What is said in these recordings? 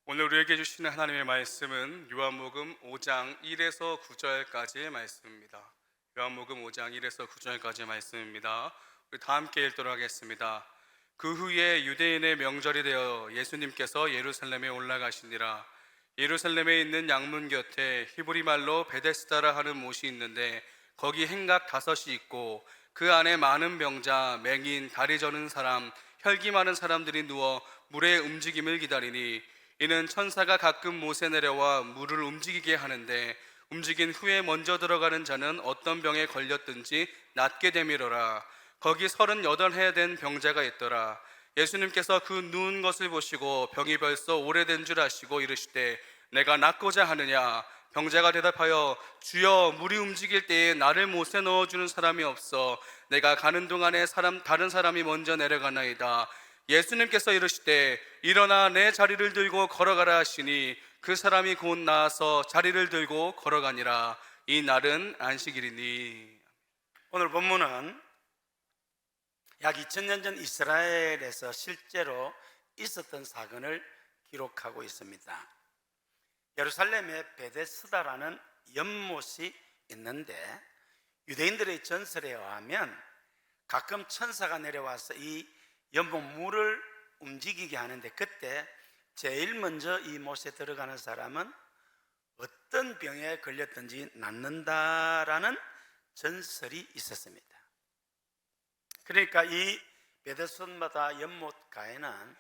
오늘 우리에게 주시는 하나님의 말씀은 요한복음 5장 1에서 9절까지의 말씀입니다. 요한복음 5장 1에서 9절까지의 말씀입니다. 우리 다 함께 읽도록 하겠습니다. 그 후에 유대인의 명절이 되어 예수님께서 예루살렘에 올라가시니라. 예루살렘에 있는 양문 곁에 히브리 말로 베데스다라 하는 못이 있는데 거기 행각 5이 있고 그 안에 많은 병자, 맹인, 다리 저는 사람, 혈기 많은 사람들이 누워 물의 움직임을 기다리니 이는 천사가 가끔 못에 내려와 물을 움직이게 하는데 움직인 후에 먼저 들어가는 자는 어떤 병에 걸렸든지 낫게 되미러라. 거기 38해 된 병자가 있더라. 예수님께서 그 누운 것을 보시고 병이 벌써 오래된 줄 아시고 이르시되 내가 낫고자 하느냐. 병자가 대답하여 주여, 물이 움직일 때에 나를 못에 넣어주는 사람이 없어 내가 가는 동안에 다른 사람이 먼저 내려가나이다. 예수님께서 이르시되 일어나 내 자리를 들고 걸어가라 하시니 그 사람이 곧 나아서 자리를 들고 걸어가니라. 이 날은 안식일이니. 오늘 본문은 약 2000년 전 이스라엘에서 실제로 있었던 사건을 기록하고 있습니다. 예루살렘에 베데스다라는 연못이 있는데 유대인들의 전설에 의하면 가끔 천사가 내려와서 이 연못 물을 움직이게 하는데 그때 제일 먼저 이 못에 들어가는 사람은 어떤 병에 걸렸든지 낫는다라는 전설이 있었습니다. 그러니까 이 베데스다마다 연못가에는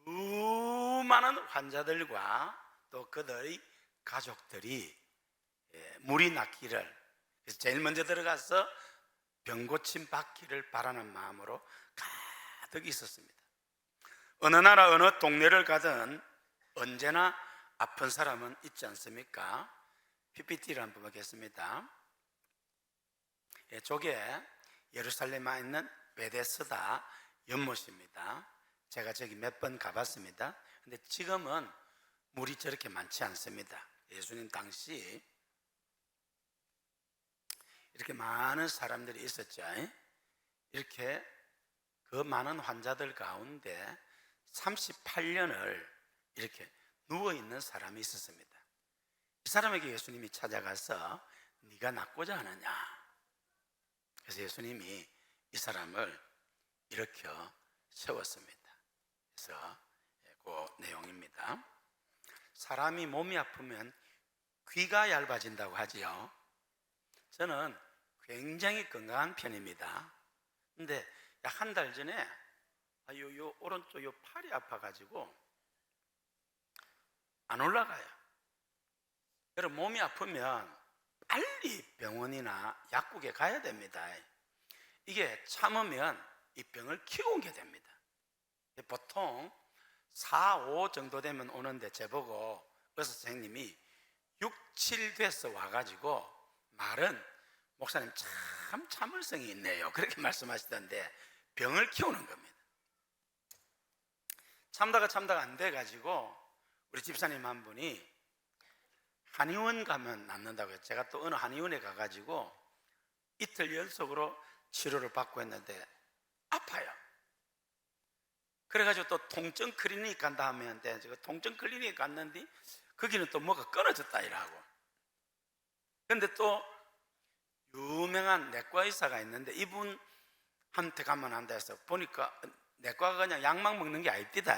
수많은 환자들과 또 그들의 가족들이 물이 낫기를, 그래서 제일 먼저 들어가서 병 고침 받기를 바라는 마음으로 가득 있었습니다. 어느 나라 어느 동네를 가든 언제나 아픈 사람은 있지 않습니까? PPT를 한번 보겠습니다. 저게 예루살렘에 있는 베데스다 연못입니다. 제가 저기 몇 번 가봤습니다. 근데 지금은 물이 저렇게 많지 않습니다. 예수님 당시 이렇게 많은 사람들이 있었죠. 이렇게 그 많은 환자들 가운데 38년을 이렇게 누워있는 사람이 있었습니다. 이 사람에게 예수님이 찾아가서 네가 낫고자 하느냐. 그래서 예수님이 이 사람을 일으켜 세웠습니다. 그래서 그 내용입니다. 사람이 몸이 아프면 귀가 얇아진다고 하지요. 저는 굉장히 건강한 편입니다. 근데 약 한 달 전에 요 오른쪽 요 팔이 아파가지고 안 올라가요. 여러분, 몸이 아프면 빨리 병원이나 약국에 가야 됩니다. 이게 참으면 이 병을 키우게 됩니다. 보통 4, 5 정도 되면 오는데 저보고 의사 선생님이 6, 7 돼서 와가지고 말은 목사님 참 참을성이 있네요, 그렇게 말씀하시던데 병을 키우는 겁니다. 참다가 안 돼가지고 우리 집사님 한 분이 한의원 가면 낫는다고 해요. 제가 또 어느 한의원에 가가지고 이틀 연속으로 치료를 받고 했는데 아파요. 그래가지고 또 통증 클리닉 간다 하면 제가 통증 클리닉 갔는데 거기는 또 뭐가 끊어졌다 이러고. 근데 또 유명한 내과 의사가 있는데 이분한테 가면 한다 해서 보니까 내과가 그냥 약만 먹는 게 아닙니다.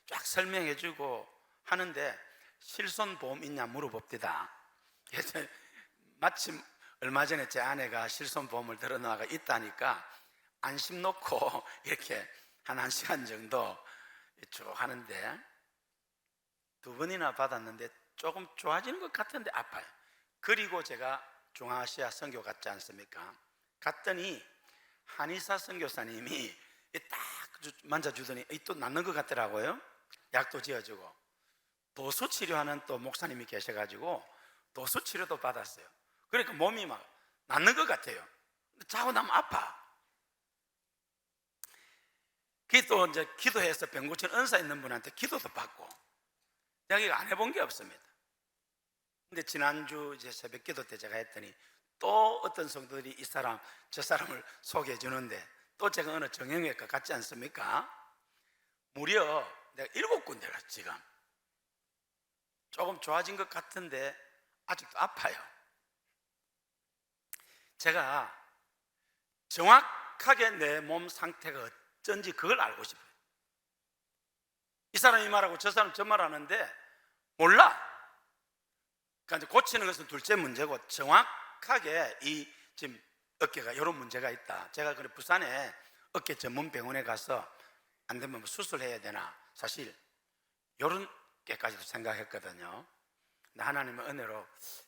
쫙 설명해주고 하는데 실손보험 있냐 물어봅니다. 그래서 마침 얼마 전에 제 아내가 실손보험을 들어놔가 있다니까 안심 놓고 이렇게 한 1시간 정도 쭉 하는데 2번이나 받았는데 조금 좋아지는 것 같은데 아파요. 그리고 제가 중앙아시아 선교 갔지 않습니까? 갔더니 한의사 선교사님이 딱 만져주더니 또 낫는 것 같더라고요. 약도 지어주고 도수 치료하는 또 목사님이 계셔가지고 도수 치료도 받았어요. 그러니까 몸이 막 낫는 것 같아요. 자고 나면 아파. 그게 또 이제 기도해서 병 고치는 은사 있는 분한테 기도도 받고 내가 이거 안 해본 게 없습니다. 근데 지난주 이제 새벽 기도 때 제가 했더니 또 어떤 성도들이 이 사람 저 사람을 소개해 주는데 또 제가 어느 정형외과 같지 않습니까? 무려 내가 7군데가 지금 조금 좋아진 것 같은데 아직도 아파요. 제가 정확하게 내 몸 상태가 어쩐지 그걸 알고 싶어요. 이 사람이 말하고 저 사람 저 말하는데 몰라. 그러니까 이제 고치는 것은 둘째 문제고, 정확하게 이 지금 어깨가 이런 문제가 있다. 제가 그래 부산에 어깨 전문 병원에 가서 안 되면 뭐 수술해야 되나, 사실 이런 게까지도 생각했거든요. 근데 하나님의 은혜로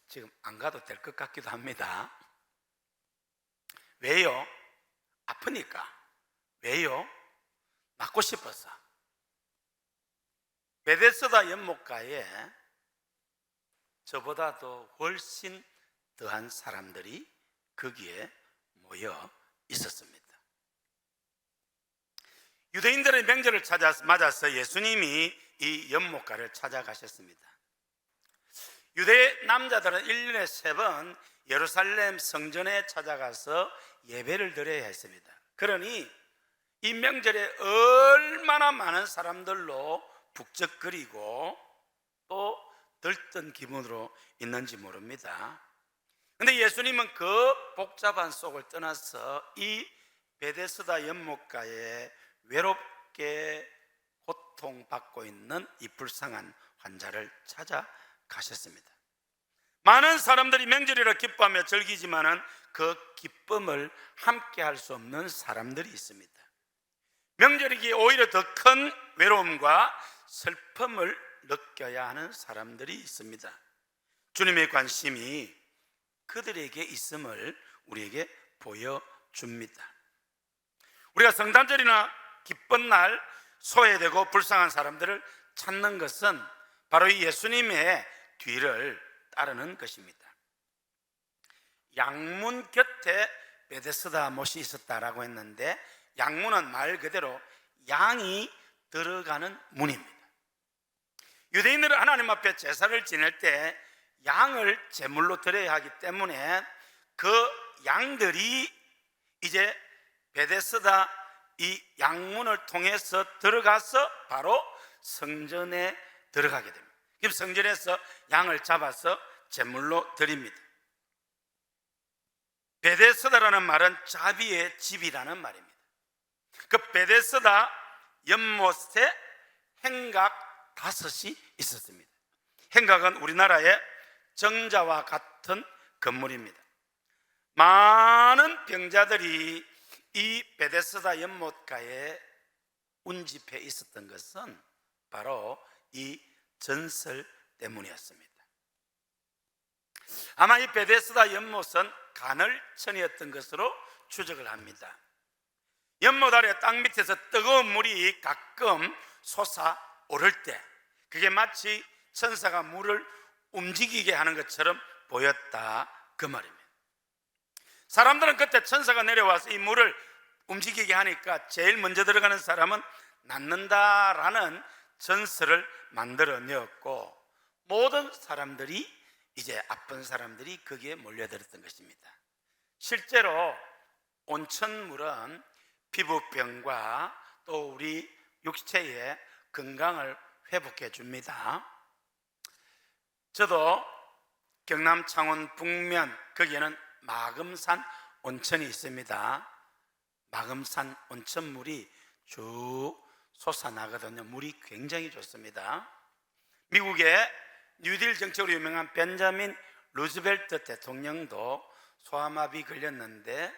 지금 안 가도 될 것 같기도 합니다. 왜요? 아프니까. 왜요? 낫고 싶어서. 베데스다 연못가에 저보다도 훨씬 더한 사람들이 거기에 모여 있었습니다. 유대인들의 명절을 맞아서 예수님이 이 연못가를 찾아가셨습니다. 유대 남자들은 1년에 3번 예루살렘 성전에 찾아가서 예배를 드려야 했습니다. 그러니 이 명절에 얼마나 많은 사람들로 북적거리고 또 들뜬 기분으로 있는지 모릅니다. 그런데 예수님은 그 복잡한 속을 떠나서 이 베데스다 연못가에 외롭게 고통받고 있는 이 불쌍한 환자를 찾아가셨습니다. 많은 사람들이 명절이라 기뻐하며 즐기지만은 그 기쁨을 함께 할 수 없는 사람들이 있습니다. 명절이기에 오히려 더 큰 외로움과 슬픔을 느껴야 하는 사람들이 있습니다. 주님의 관심이 그들에게 있음을 우리에게 보여줍니다. 우리가 성탄절이나 기쁜 날 소외되고 불쌍한 사람들을 찾는 것은 바로 이 예수님의 뒤를 따르는 것입니다. 양문 곁에 베데스다 못이 있었다라고 했는데, 양문은 말 그대로 양이 들어가는 문입니다. 유대인들은 하나님 앞에 제사를 지낼 때 양을 제물로 드려야 하기 때문에 그 양들이 이제 베데스다 이 양문을 통해서 들어가서 바로 성전에 들어가게 됩니다. 그럼 성전에서 양을 잡아서 제물로 드립니다. 베데스다라는 말은 자비의 집이라는 말입니다. 그 베데스다 연못에 행각 5이 있었습니다. 행각은 우리나라의 정자와 같은 건물입니다. 많은 병자들이 이 베데스다 연못가에 운집해 있었던 것은 바로 이 전설 때문이었습니다. 아마 이 베데스다 연못은 간헐천이었던 것으로 추적을 합니다. 연못 아래 땅 밑에서 뜨거운 물이 가끔 솟아오를 때 그게 마치 천사가 물을 움직이게 하는 것처럼 보였다, 그 말입니다. 사람들은 그때 천사가 내려와서 이 물을 움직이게 하니까 제일 먼저 들어가는 사람은 낫는다라는 전설을 만들어내었고, 모든 사람들이 이제 아픈 사람들이 거기에 몰려들었던 것입니다. 실제로 온천물은 피부병과 또 우리 육체의 건강을 회복해 줍니다. 저도 경남 창원 북면, 거기에는 마금산 온천이 있습니다. 마금산 온천물이 쭉 솟아나거든요. 물이 굉장히 좋습니다. 미국의 뉴딜 정책으로 유명한 벤자민 루즈벨트 대통령도 소아마비 걸렸는데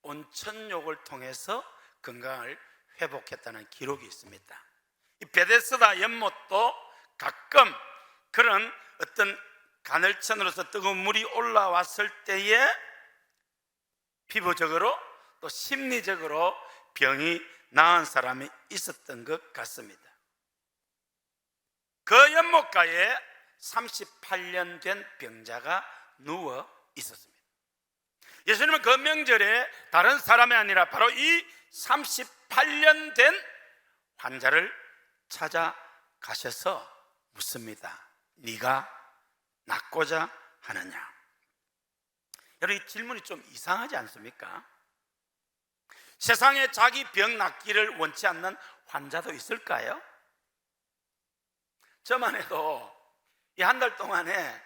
온천욕을 통해서 건강을 회복했다는 기록이 있습니다. 이 베데스다 연못도 가끔 그런 어떤 간헐천으로서 뜨거운 물이 올라왔을 때에 피부적으로 또 심리적으로 병이 나은 사람이 있었던 것 같습니다. 그 연못가에 38년 된 병자가 누워 있었습니다. 예수님은 그 명절에 다른 사람이 아니라 바로 이 38년 된 환자를 찾아가셔서 묻습니다. 네가 낫고자 하느냐? 여러분, 이 질문이 좀 이상하지 않습니까? 세상에 자기 병 낫기를 원치 않는 환자도 있을까요? 저만 해도 이 한 달 동안에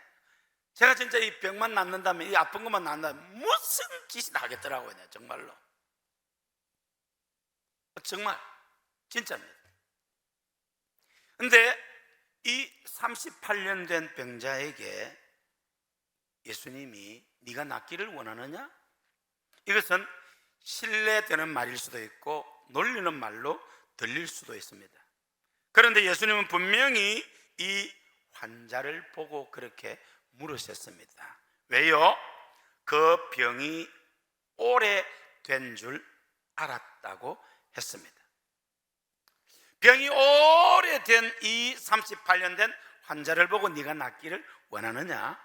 제가 진짜 이 병만 낫는다면, 이 아픈 것만 낫는다면 무슨 짓을 하겠더라고요. 정말로. 정말 진짜입니다. 근데 이 38년 된 병자에게 예수님이 네가 낫기를 원하느냐? 이것은 신뢰되는 말일 수도 있고 놀리는 말로 들릴 수도 있습니다. 그런데 예수님은 분명히 이 환자를 보고 그렇게 물으셨습니다. 왜요? 그 병이 오래된 줄 알았다고 했습니다. 병이 오래된 이 38년 된 환자를 보고 네가 낫기를 원하느냐?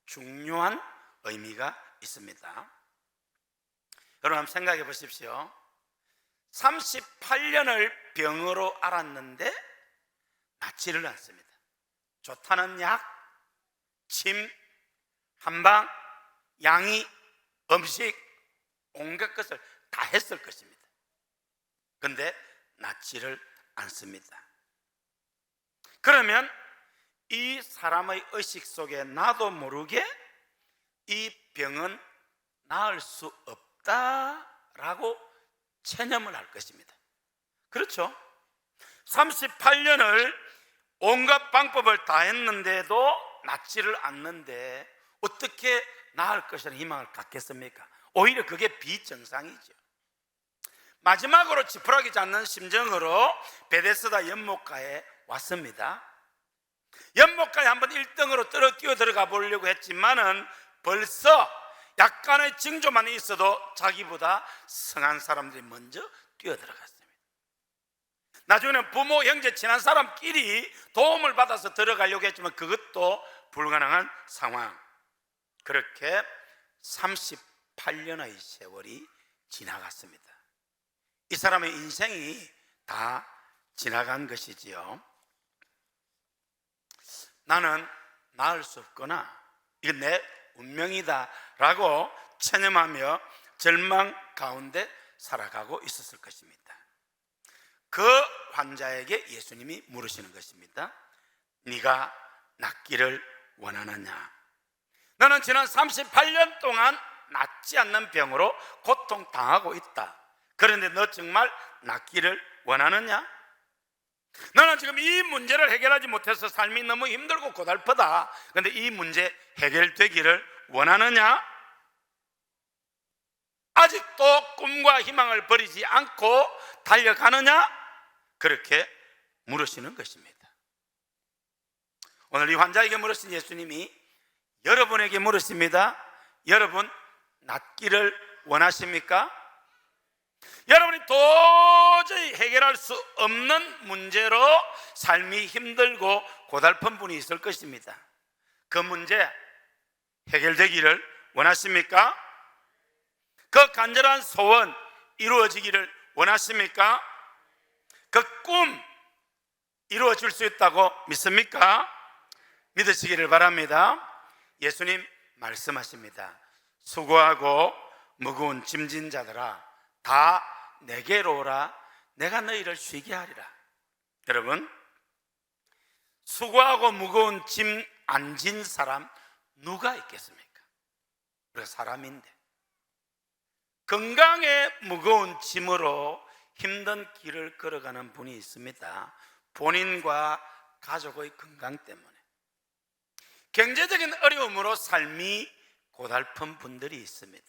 중요한 의미가 있습니다. 여러분 한번 생각해 보십시오. 38년을 병으로 앓았는데 낫지를 않습니다. 좋다는 약, 침, 한방, 양이, 음식, 온갖 것을 다 했을 것입니다. 그런데 낫지를 않습니다. 그러면 이 사람의 의식 속에 나도 모르게 이 병은 나을 수 없다라고 체념을 할 것입니다. 그렇죠? 38년을 온갖 방법을 다 했는데도 낫지를 않는데 어떻게 나을 것이라는 희망을 갖겠습니까? 오히려 그게 비정상이죠. 마지막으로 지푸라기 잡는 심정으로 베데스다 연못가에 왔습니다. 연못가에 한번 1등으로 뛰어 들어가 보려고 했지만은 벌써 약간의 징조만 있어도 자기보다 성한 사람들이 먼저 뛰어 들어갔습니다. 나중에는 부모, 형제, 친한 사람끼리 도움을 받아서 들어가려고 했지만 그것도 불가능한 상황. 그렇게 38년의 세월이 지나갔습니다. 이 사람의 인생이 다 지나간 것이지요. 나는 나을 수 없거나 이건 내 운명이다 라고 체념하며 절망 가운데 살아가고 있었을 것입니다. 그 환자에게 예수님이 물으시는 것입니다. 네가 낫기를 원하느냐? 너는 지난 38년 동안 낫지 않는 병으로 고통당하고 있다. 그런데 너 정말 낫기를 원하느냐? 너는 지금 이 문제를 해결하지 못해서 삶이 너무 힘들고 고달프다. 그런데 이 문제 해결되기를 원하느냐? 아직도 꿈과 희망을 버리지 않고 달려가느냐? 그렇게 물으시는 것입니다. 오늘 이 환자에게 물으신 예수님이 여러분에게 물으십니다. 여러분 낫기를 원하십니까? 여러분이 도저히 해결할 수 없는 문제로 삶이 힘들고 고달픈 분이 있을 것입니다. 그 문제 해결되기를 원하십니까? 그 간절한 소원 이루어지기를 원하십니까? 그 꿈 이루어질 수 있다고 믿습니까? 믿으시기를 바랍니다. 예수님 말씀하십니다. 수고하고 무거운 짐진 자들아 다 내게로 오라. 내가 너희를 쉬게 하리라. 여러분, 수고하고 무거운 짐 안 진 사람 누가 있겠습니까? 우리가 사람인데 건강에 무거운 짐으로 힘든 길을 걸어가는 분이 있습니다. 본인과 가족의 건강 때문에 경제적인 어려움으로 삶이 고달픈 분들이 있습니다.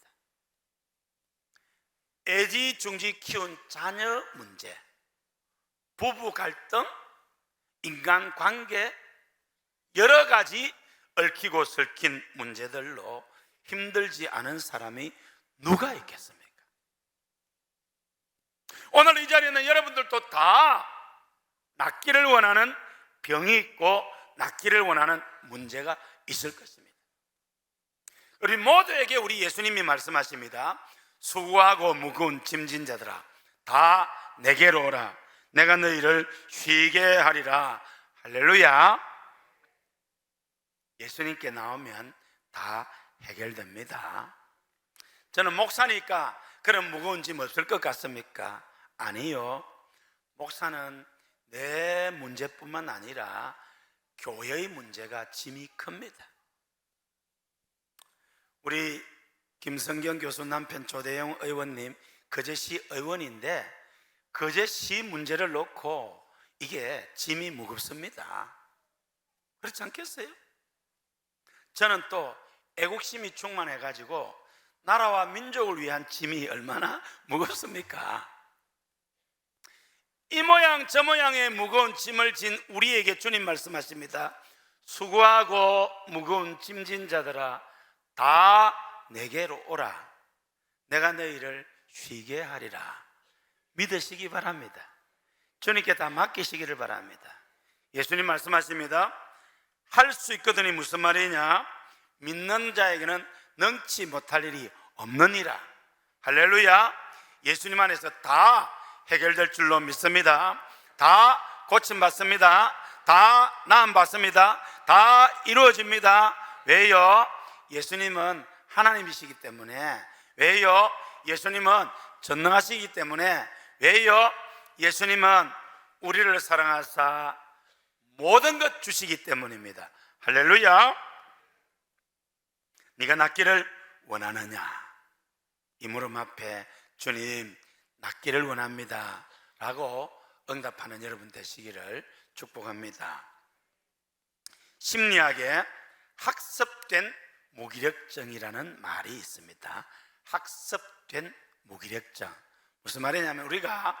애지중지 키운 자녀 문제, 부부 갈등, 인간관계 여러 가지 얽히고 설킨 문제들로 힘들지 않은 사람이 누가 있겠습니까? 오늘 이 자리에는 여러분들도 다 낫기를 원하는 병이 있고 낫기를 원하는 문제가 있을 것입니다. 우리 모두에게 우리 예수님이 말씀하십니다. 수고하고 무거운 짐진 자들아 다 내게로 오라. 내가 너희를 쉬게 하리라. 할렐루야. 예수님께 나오면 다 해결됩니다. 저는 목사니까 그런 무거운 짐 없을 것 같습니까? 아니요. 목사는 내 문제뿐만 아니라 교회의 문제가 짐이 큽니다. 우리 김성경 교수 남편 조대영 의원님 거제시 의원인데 거제시 문제를 놓고 이게 짐이 무겁습니다. 그렇지 않겠어요? 저는 또 애국심이 충만해가지고 나라와 민족을 위한 짐이 얼마나 무겁습니까? 이 모양 저 모양의 무거운 짐을 진 우리에게 주님 말씀하십니다. 수고하고 무거운 짐진 자들아 다 내게로 오라. 내가 너희를 쉬게 하리라. 믿으시기 바랍니다. 주님께 다 맡기시기를 바랍니다. 예수님 말씀하십니다. 할 수 있거든이 무슨 말이냐? 믿는 자에게는 능치 못할 일이 없느니라. 할렐루야. 예수님 안에서 다 해결될 줄로 믿습니다. 다 고침받습니다. 다 나음받습니다. 다 이루어집니다. 왜요? 예수님은 하나님이시기 때문에. 왜요? 예수님은 전능하시기 때문에. 왜요? 예수님은 우리를 사랑하사 모든 것 주시기 때문입니다. 할렐루야. 네가 낫기를 원하느냐? 이 무릎 앞에 주님 낫기를 원합니다 라고 응답하는 여러분 되시기를 축복합니다. 심리학에 학습된 무기력증이라는 말이 있습니다. 학습된 무기력증. 무슨 말이냐면 우리가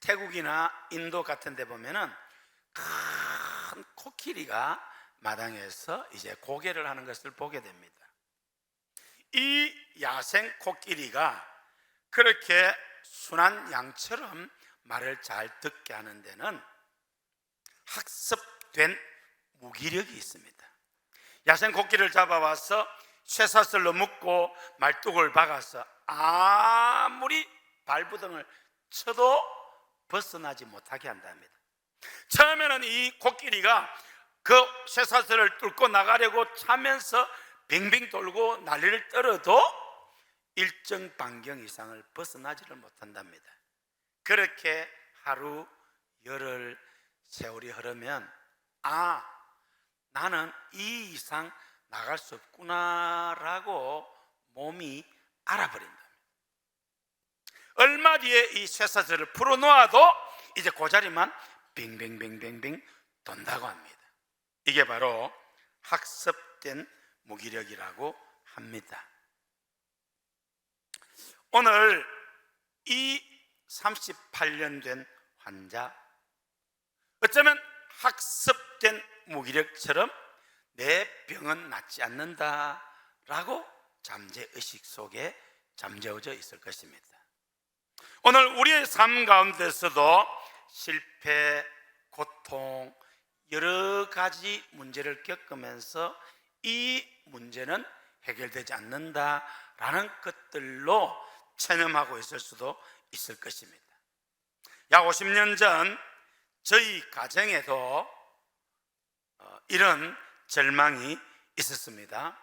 태국이나 인도 같은 데 보면은 큰 코끼리가 마당에서 이제 고개를 하는 것을 보게 됩니다. 이 야생 코끼리가 그렇게 순한 양처럼 말을 잘 듣게 하는 데는 학습된 무기력이 있습니다. 야생 코끼리를 잡아와서 쇠사슬로 묶고 말뚝을 박아서 아무리 발부등을 쳐도 벗어나지 못하게 한답니다. 처음에는 이 코끼리가 그 쇠사슬을 뚫고 나가려고 차면서 빙빙 돌고 난리를 떨어도 일정 반경 이상을 벗어나지를 못한답니다. 그렇게 하루 열흘 세월이 흐르면 나는 이 이상 나갈 수 없구나라고 몸이 알아버린답니다. 얼마 뒤에 이 쇠사슬을 풀어놓아도 이제 그 자리만 빙빙빙빙빙 돈다고 합니다. 이게 바로 학습된 무기력이라고 합니다. 오늘 이 38년 된 환자, 어쩌면 학습된 무기력처럼 내 병은 낫지 않는다라고 잠재의식 속에 잠재워져 있을 것입니다. 오늘 우리의 삶 가운데서도 실패, 고통, 여러 가지 문제를 겪으면서 이 문제는 해결되지 않는다라는 것들로 체념하고 있을 수도 있을 것입니다. 약 50년 전 저희 가정에도 이런 절망이 있었습니다.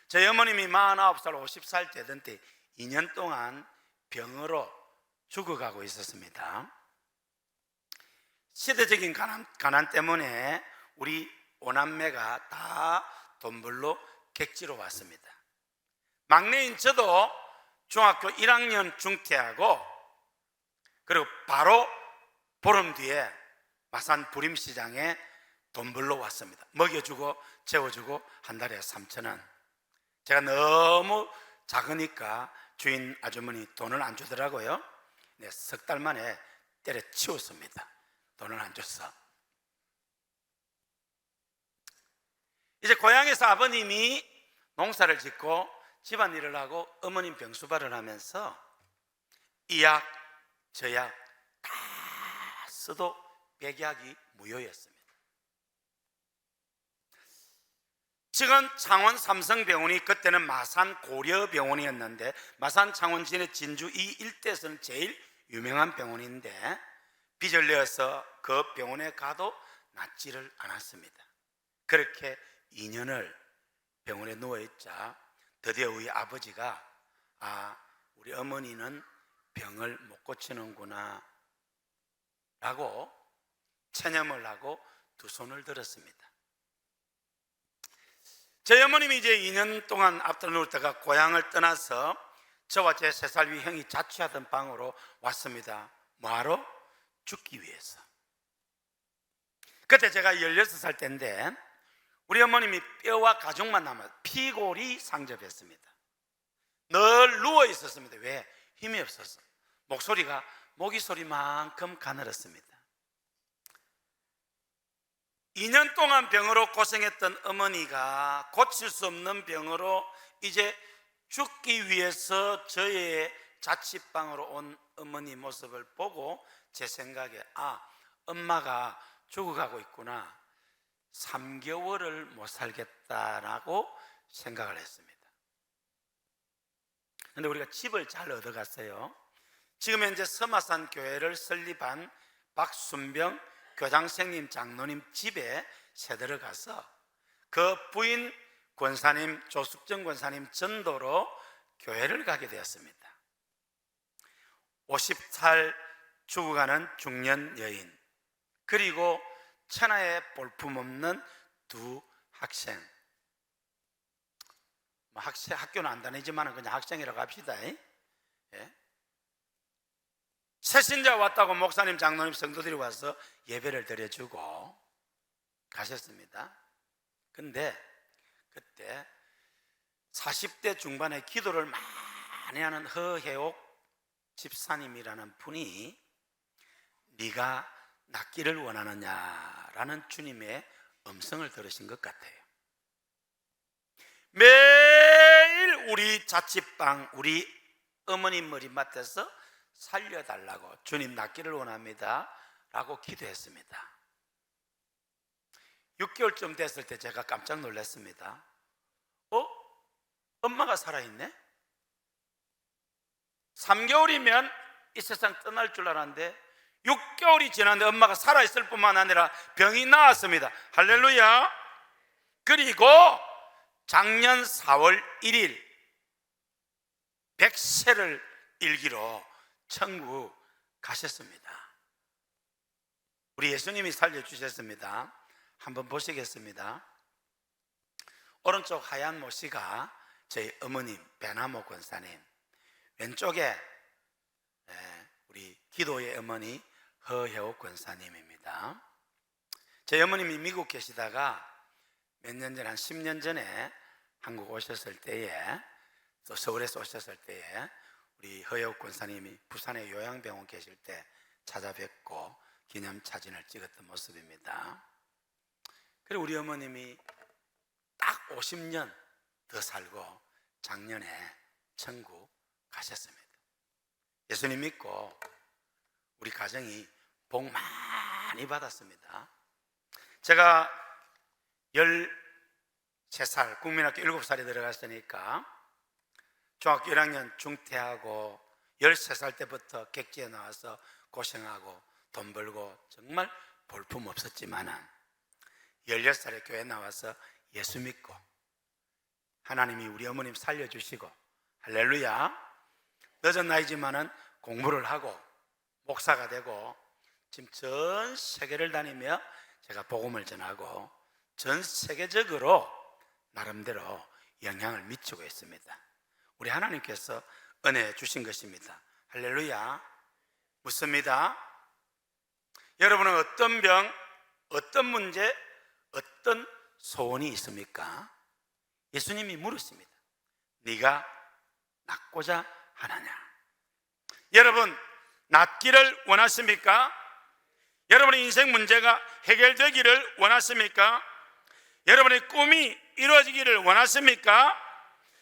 저희 어머님이 49살, 50살 되던 때 2년 동안 병으로 죽어가고 있었습니다. 시대적인 가난 때문에 우리 오남매가 다 돈벌로 객지로 왔습니다. 막내인 저도 중학교 1학년 중퇴하고 그리고 바로 보름 뒤에 마산 부림시장에 돈벌러 왔습니다. 먹여주고 재워주고 한 달에 3,000원. 제가 너무 작으니까 주인 아주머니 돈을 안 주더라고요. 네, 석 달 만에 때려치웠습니다. 돈을 안 줬어. 이제 고향에서 아버님이 농사를 짓고 집안일을 하고 어머님 병수발을 하면서 이 약, 저 약 다 써도 백약이 무효였습니다. 지금 창원 삼성병원이 그때는 마산 고려병원이었는데 마산 창원 진주 이 일대에서는 제일 유명한 병원인데 빚을 내어서 그 병원에 가도 낫지를 않았습니다. 그렇게 2년을 병원에 누워있자 드디어 우리 아버지가 우리 어머니는 병을 못 고치는구나 라고 체념을 하고 두 손을 들었습니다. 제 어머님이 이제 2년 동안 앞으로 누웠다가 고향을 떠나서 저와 제 3살 위 형이 자취하던 방으로 왔습니다. 뭐하러? 죽기 위해서. 그때 제가 16살 때인데 우리 어머님이 뼈와 가죽만 남아 피골이 상접했습니다. 늘 누워 있었습니다. 왜? 힘이 없어서. 목소리가 모기 소리만큼 가늘었습니다. 2년 동안 병으로 고생했던 어머니가 고칠 수 없는 병으로 이제 죽기 위해서 저의 자취방으로 온 어머니 모습을 보고 제 생각에 엄마가 죽어가고 있구나. 3개월을 못 살겠다라고 생각을 했습니다. 그런데 우리가 집을 잘 얻어갔어요. 지금 현재 서마산 교회를 설립한 박순병 교장선생님 장로님 집에 새들어가서 그 부인 권사님 조숙정 권사님 전도로 교회를 가게 되었습니다. 50살 죽어가는 중년 여인, 그리고 천하에 볼품없는 두 학생. 학교는 안 다니지만 그냥 학생이라고 합시다. 예? 새신자 왔다고 목사님, 장로님, 성도들이 와서 예배를 드려주고 가셨습니다. 근데 그때 40대 중반에 기도를 많이 하는 허혜옥 집사님이라는 분이 네가 낫기를 원하느냐라는 주님의 음성을 들으신 것 같아요. 매일 우리 자취방, 우리 어머니 머리맡에서 살려달라고, 주님 낫기를 원합니다 라고 기도했습니다. 6개월쯤 됐을 때 제가 깜짝 놀랐습니다. 엄마가 살아있네? 3개월이면 이 세상 떠날 줄 알았는데 6개월이 지났는데 엄마가 살아있을 뿐만 아니라 병이 나았습니다. 할렐루야. 그리고 작년 4월 1일 100세를 일기로 천국 가셨습니다. 우리 예수님이 살려주셨습니다. 한번 보시겠습니다. 오른쪽 하얀 모씨가 저희 어머님 배나모 권사님, 왼쪽에 우리 기도의 어머니 허혜옥 권사님입니다. 저희 어머님이 미국 계시다가 몇 년 전, 한 10년 전에 한국 오셨을 때에, 또 서울에서 오셨을 때에 우리 허혜옥 권사님이 부산의 요양병원 계실 때 찾아뵙고 기념사진을 찍었던 모습입니다. 그리고 우리 어머님이 딱 50년 더 살고 작년에 천국 가셨습니다. 예수님 믿고 우리 가정이 복 많이 받았습니다. 제가 13살, 국민학교 7살에 들어갔으니까 중학교 1학년 중퇴하고 13살 때부터 객지에 나와서 고생하고 돈 벌고 정말 볼품 없었지만은 16살에 교회 나와서 예수 믿고 하나님이 우리 어머님 살려주시고, 할렐루야, 늦은 나이지만은 공부를 하고 목사가 되고 지금 전 세계를 다니며 제가 복음을 전하고 전 세계적으로 나름대로 영향을 미치고 있습니다. 우리 하나님께서 은혜 주신 것입니다. 할렐루야. 묻습니다. 여러분은 어떤 병, 어떤 문제, 어떤 소원이 있습니까? 예수님이 물으십니다. 네가 낫고자 하느냐? 여러분, 낫기를 원하십니까? 여러분의 인생 문제가 해결되기를 원하십니까? 여러분의 꿈이 이루어지기를 원하십니까?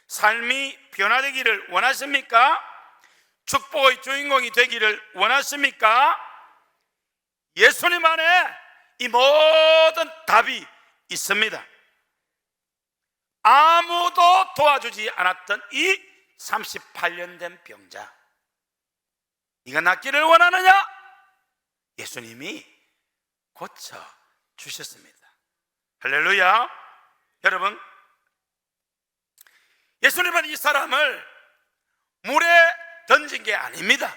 삶이 변화되기를 원하십니까? 축복의 주인공이 되기를 원하십니까? 예수님 안에 이 모든 답이 있습니다. 아무도 도와주지 않았던 이 38년 된 병자, 네가 낫기를 원하느냐? 예수님이 고쳐 주셨습니다. 할렐루야. 여러분, 예수님은 이 사람을 물에 던진 게 아닙니다.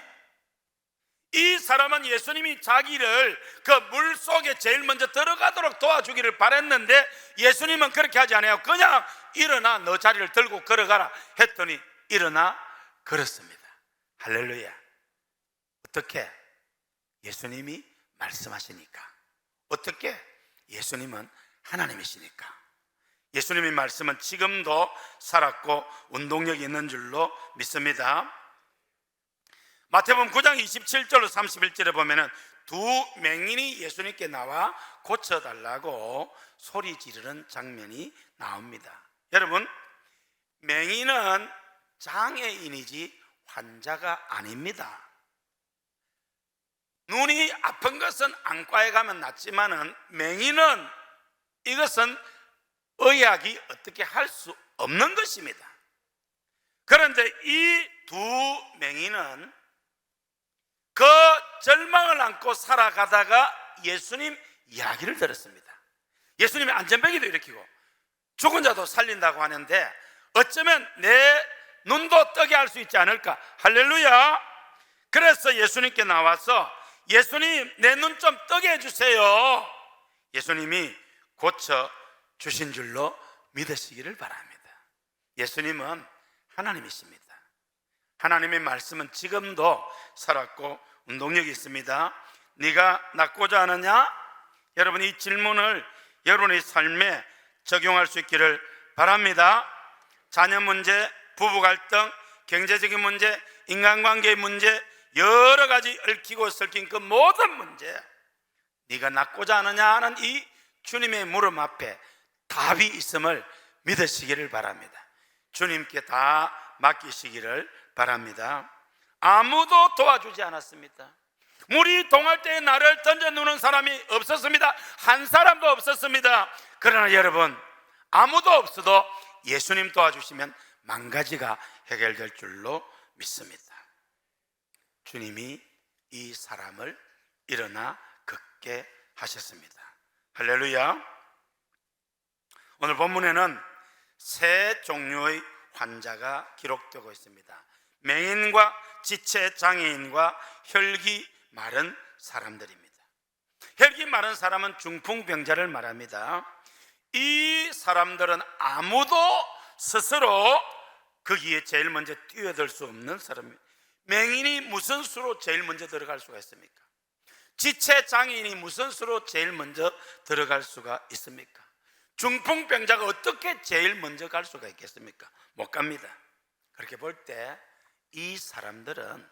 이 사람은 예수님이 자기를 그 물 속에 제일 먼저 들어가도록 도와주기를 바랬는데 예수님은 그렇게 하지 않아요. 그냥 일어나 너 자리를 들고 걸어가라 했더니 일어나 걸었습니다. 할렐루야. 어떻게? 예수님이 말씀하시니까. 어떻게? 예수님은 하나님이시니까. 예수님의 말씀은 지금도 살았고 운동력이 있는 줄로 믿습니다. 마태복음 9장 27절로 31절에 보면은 두 맹인이 예수님께 나와 고쳐달라고 소리 지르는 장면이 나옵니다. 여러분, 맹인은 장애인이지 환자가 아닙니다. 눈이 아픈 것은 안과에 가면 낫지만은 맹인은 이것은 의학이 어떻게 할 수 없는 것입니다. 그런데 이 두 맹인은 그 절망을 안고 살아가다가 예수님 이야기를 들었습니다. 예수님이 안전뱅이도 일으키고 죽은 자도 살린다고 하는데 어쩌면 내 눈도 뜨게 할 수 있지 않을까? 할렐루야. 그래서 예수님께 나와서 예수님 내 눈 좀 뜨게 해주세요. 예수님이 고쳐 주신 줄로 믿으시기를 바랍니다. 예수님은 하나님이십니다. 하나님의 말씀은 지금도 살았고 운동력이 있습니다. 네가 낫고자 하느냐? 여러분, 이 질문을 여러분의 삶에 적용할 수 있기를 바랍니다. 자녀 문제, 부부 갈등, 경제적인 문제, 인간관계의 문제, 여러 가지 얽히고 설킨 그 모든 문제, 네가 낫고자 하느냐 하는 이 주님의 물음 앞에 답이 있음을 믿으시기를 바랍니다. 주님께 다 맡기시기를 바랍니다. 아무도 도와주지 않았습니다. 물이 동할 때에 나를 던져놓는 사람이 없었습니다. 한 사람도 없었습니다. 그러나 여러분, 아무도 없어도 예수님 도와주시면 만 가지가 해결될 줄로 믿습니다. 주님이 이 사람을 일어나 걷게 하셨습니다. 할렐루야. 오늘 본문에는 세 종류의 환자가 기록되고 있습니다. 맹인과 지체 장애인과 혈기 마른 사람들입니다. 혈기 마른 사람은 중풍병자를 말합니다. 이 사람들은 아무도 스스로 거기에 제일 먼저 뛰어들 수 없는 사람입니다. 맹인이 무슨 수로 제일 먼저 들어갈 수가 있습니까? 지체 장애인이 무슨 수로 제일 먼저 들어갈 수가 있습니까? 중풍병자가 어떻게 제일 먼저 갈 수가 있겠습니까? 못 갑니다. 그렇게 볼 때 이 사람들은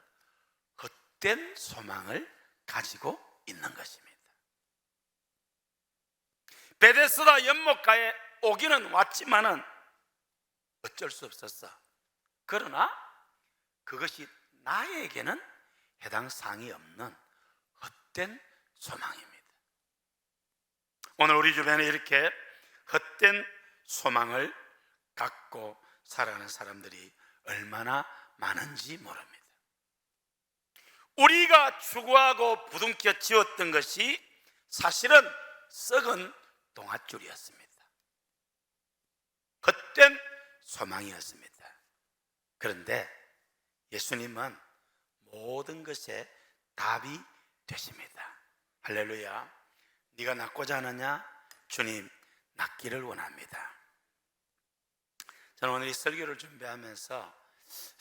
헛된 소망을 가지고 있는 것입니다. 베데스다 연못가에 오기는 왔지만은 어쩔 수 없었어. 그러나 그것이 나에게는 해당 사항이 없는 헛된 소망입니다. 오늘 우리 주변에 이렇게 헛된 소망을 갖고 살아가는 사람들이 얼마나 많은지 모릅니다. 우리가 추구하고 부둥켜 지었던 것이 사실은 썩은 동아줄이었습니다. 헛된 소망이었습니다. 그런데 예수님은 모든 것에 답이 되십니다. 할렐루야. 네가 낫고자 하느냐? 주님, 낫기를 원합니다. 저는 오늘 이 설교를 준비하면서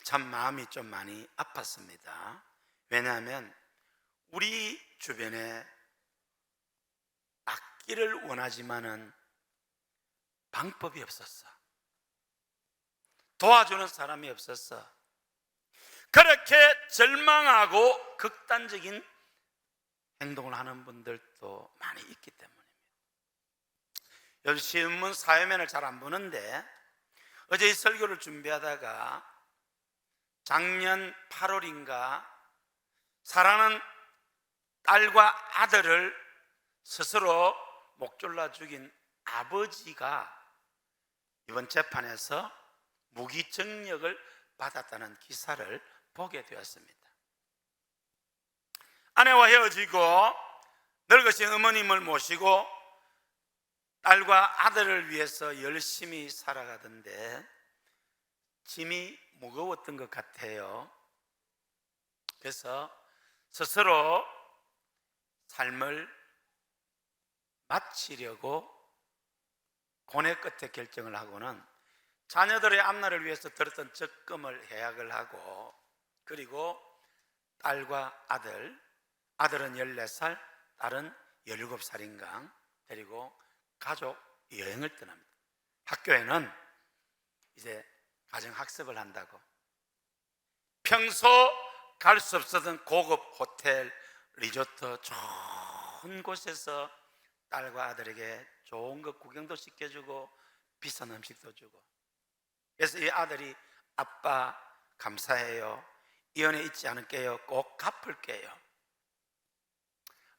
참 마음이 좀 많이 아팠습니다. 왜냐하면 우리 주변에 낫기를 원하지만은 방법이 없었어. 도와주는 사람이 없었어. 그렇게 절망하고 극단적인 행동을 하는 분들도 많이 있기 때문입니다. 요즘 신문 사회면을 잘 안 보는데 어제 이 설교를 준비하다가 작년 8월인가 사랑하는 딸과 아들을 스스로 목 졸라 죽인 아버지가 이번 재판에서 무기징역을 받았다는 기사를 보게 되었습니다. 아내와 헤어지고 늙으신 어머님을 모시고 딸과 아들을 위해서 열심히 살아가던데 짐이 무거웠던 것 같아요. 그래서 스스로 삶을 마치려고 고뇌 끝에 결정을 하고는 자녀들의 앞날을 위해서 들었던 적금을 해약을 하고, 그리고 딸과 아들은 14살, 딸은 17살인가 데리고 가족 여행을 떠납니다. 학교에는 이제 가정학습을 한다고 평소 갈 수 없었던 고급 호텔, 리조트 좋은 곳에서 딸과 아들에게 좋은 것 구경도 시켜주고 비싼 음식도 주고, 그래서 이 아들이 아빠 감사해요, 이 은혜 잊지 않을게요, 꼭 갚을게요.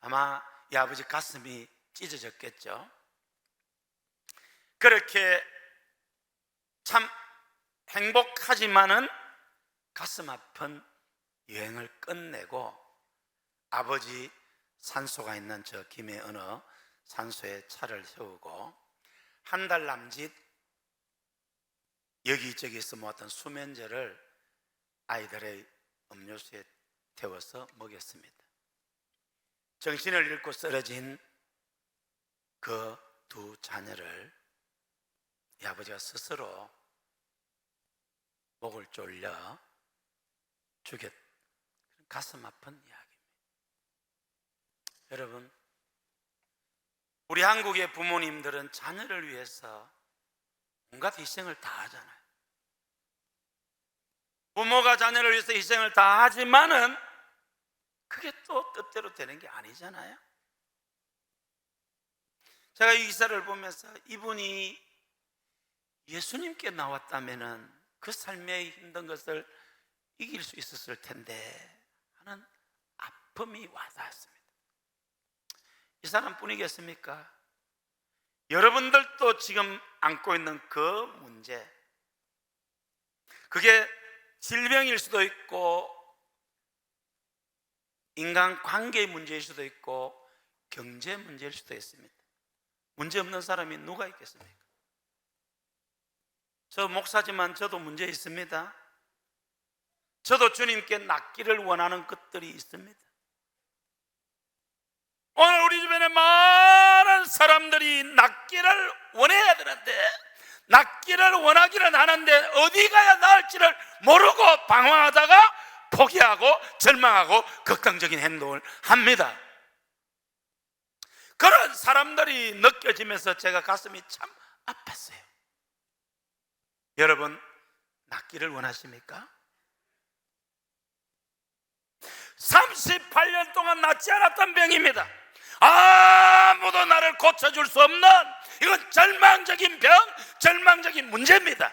아마 이 아버지 가슴이 찢어졌겠죠. 그렇게 참 행복하지만은 가슴 아픈 여행을 끝내고 아버지 산소가 있는 저 김해 어느 산소에 차를 세우고 한 달 남짓 여기저기서 모았던 수면제를 아이들의 음료수에 태워서 먹였습니다. 정신을 잃고 쓰러진 그 두 자녀를 이 아버지가 스스로 목을 졸려 죽였, 가슴 아픈 이야기입니다. 여러분, 우리 한국의 부모님들은 자녀를 위해서 온갖 희생을 다 하잖아요. 부모가 자녀를 위해서 희생을 다 하지만은 그게 또 뜻대로 되는 게 아니잖아요. 제가 이 기사를 보면서 이분이 예수님께 나왔다면은 그 삶의 힘든 것을 이길 수 있었을 텐데 하는 아픔이 와닿았습니다. 이 사람뿐이겠습니까? 여러분들도 지금 안고 있는 그 문제, 그게 질병일 수도 있고 인간관계의 문제일 수도 있고 경제 문제일 수도 있습니다. 문제 없는 사람이 누가 있겠습니까? 저 목사지만 저도 문제 있습니다. 저도 주님께 낫기를 원하는 것들이 있습니다. 오늘 우리 주변에 많은 사람들이 낫기를 원해야 되는데, 낫기를 원하기는 하는데 어디 가야 나을지를 모르고 방황하다가 포기하고 절망하고 걱정적인 행동을 합니다. 그런 사람들이 느껴지면서 제가 가슴이 참 아팠어요. 여러분, 낫기를 원하십니까? 38년 동안 낫지 않았던 병입니다. 아무도 나를 고쳐줄 수 없는, 이건 절망적인 병, 절망적인 문제입니다.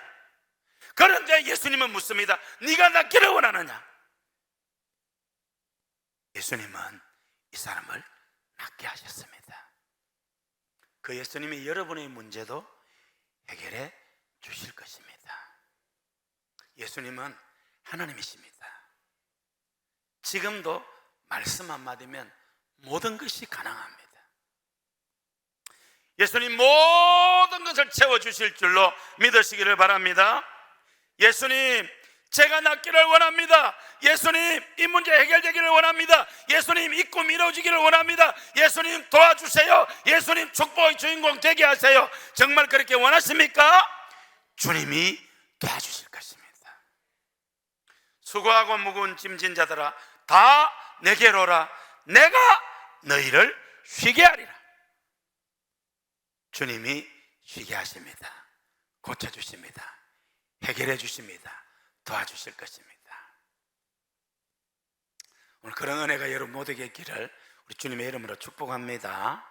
그런데 예수님은 묻습니다. 네가 낫기를 원하느냐? 예수님은 이 사람을 낫게 하셨습니다. 그 예수님이 여러분의 문제도 해결해 주실 것입니다. 예수님은 하나님이십니다. 지금도 말씀 한마디면 모든 것이 가능합니다. 예수님 모든 것을 채워주실 줄로 믿으시기를 바랍니다. 예수님, 제가 낫기를 원합니다. 예수님, 이 문제 해결되기를 원합니다. 예수님, 이 꿈 이루어지기를 원합니다. 예수님, 도와주세요. 예수님, 축복의 주인공 되게 하세요. 정말 그렇게 원하십니까? 주님이 도와주실 것입니다. 수고하고 무거운 짐진 자들아, 다 내게로 오라. 내가 너희를 쉬게 하리라. 주님이 쉬게 하십니다. 고쳐주십니다. 해결해 주십니다. 도와주실 것입니다. 오늘 그런 은혜가 여러분 모두에게 있기를 우리 주님의 이름으로 축복합니다.